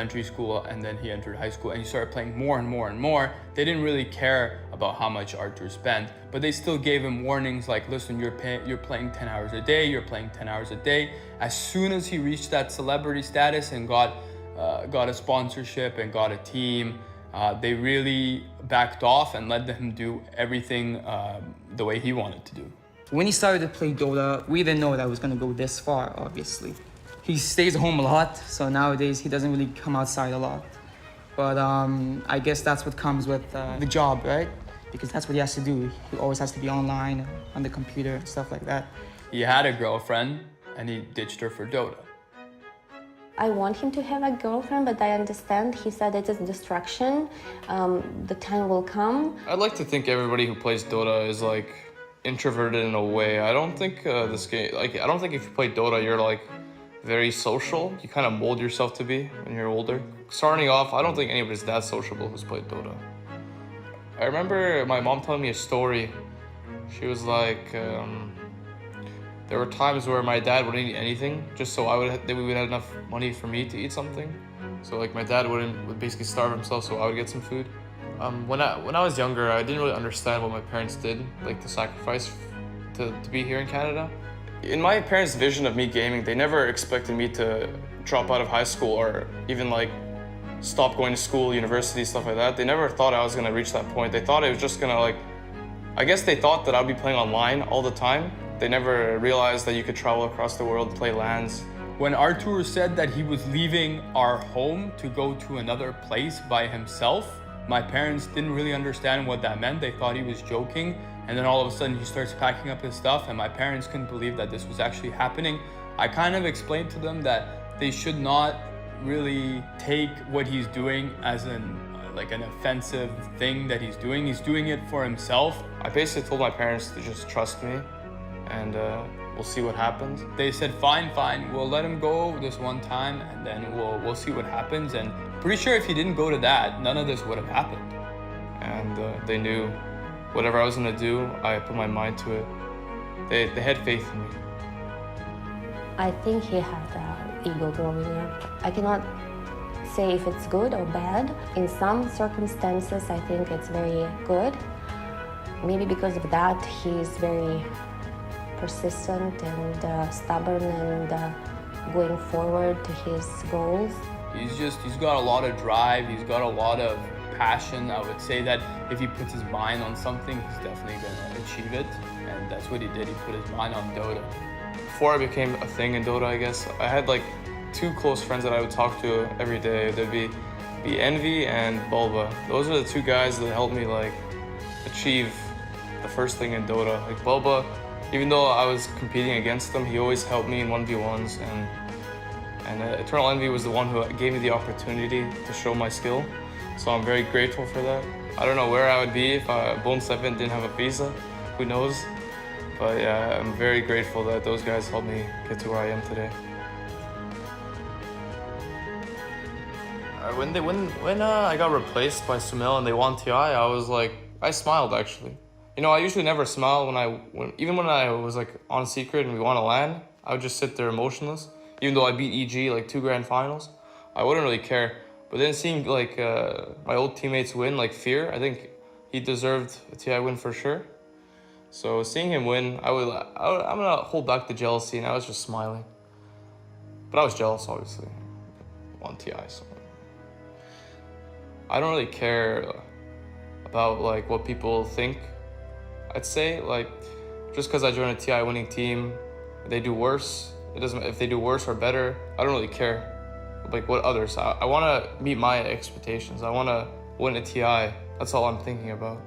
elementary school, and then he entered high school, and he started playing more and more and more. They didn't really care about how much Artur spent, but they still gave him warnings like, listen, you're playing 10 hours a day, you're playing 10 hours a day. As soon as he reached that celebrity status and got a sponsorship and got a team, they really backed off and let him do everything the way he wanted to do. When he started to play Dota, we didn't know that it was going to go this far, obviously. He stays home a lot, so nowadays he doesn't really come outside a lot. But I guess that's what comes with the job, right? Because that's what he has to do. He always has to be online, on the computer, stuff like that. He had a girlfriend, and he ditched her for Dota. I want him to have a girlfriend, but I understand. He said it is a distraction. The time will come. I'd like to think everybody who plays Dota is like introverted in a way. I don't think this game, I don't think if you play Dota, you're like very social. You kind of mold yourself to be when you're older. Starting off, I don't think anybody's that sociable who's played Dota. I remember my mom telling me a story. She was like, there were times where my dad wouldn't eat anything just so we would have enough money for me to eat something. So like my dad would basically starve himself so I would get some food. When I was younger, I didn't really understand what my parents did, like the sacrifice to be here in Canada. In my parents' vision of me gaming, they never expected me to drop out of high school or even like stop going to school, university, stuff like that. They never thought I was gonna reach that point. They thought it was just gonna like, I guess they thought that I'd be playing online all the time. They never realized that you could travel across the world to play LANs. When Artur said that he was leaving our home to go to another place by himself, my parents didn't really understand what that meant. They thought he was joking. And then all of a sudden he starts packing up his stuff, and my parents couldn't believe that this was actually happening. I kind of explained to them that they should not really take what he's doing as an offensive thing that he's doing. He's doing it for himself. I basically told my parents to just trust me, and we'll see what happens. They said, fine, we'll let him go this one time, and then we'll see what happens. And pretty sure if he didn't go to that, none of this would have happened. And they knew whatever I was gonna do, I put my mind to it. They had faith in me. I think he had an ego growing up. I cannot say if it's good or bad. In some circumstances, I think it's very good. Maybe because of that, he's very persistent and stubborn and going forward to his goals. He's got a lot of drive, he's got a lot of passion. I would say that if he puts his mind on something, he's definitely gonna achieve it. And that's what he did, he put his mind on Dota. Before I became a thing in Dota, I guess, I had like two close friends that I would talk to every day. There'd be Envy and Bulba. Those are the two guys that helped me like achieve the first thing in Dota. Like Bulba, even though I was competing against them, he always helped me in 1v1s, and Eternal Envy was the one who gave me the opportunity to show my skill. So I'm very grateful for that. I don't know where I would be if Bone 7 didn't have a visa, who knows? But yeah, I'm very grateful that those guys helped me get to where I am today. When I got replaced by Sumel and they won TI, I was like, I smiled actually. You know, I usually never smile even when I was like on Secret and we won a LAN, I would just sit there emotionless. Even though I beat EG like 2 grand finals, I wouldn't really care. But then seeing like my old teammates win, like Fear, I think he deserved a TI win for sure. So seeing him win, I'm gonna hold back the jealousy, and I was just smiling. But I was jealous, obviously. Won TI, so I don't really care about like what people think. I'd say like just because I joined a TI winning team, they do worse. It doesn't. If they do worse or better, I don't really care. Like what others. I want to meet my expectations. I want to win a TI. That's all I'm thinking about.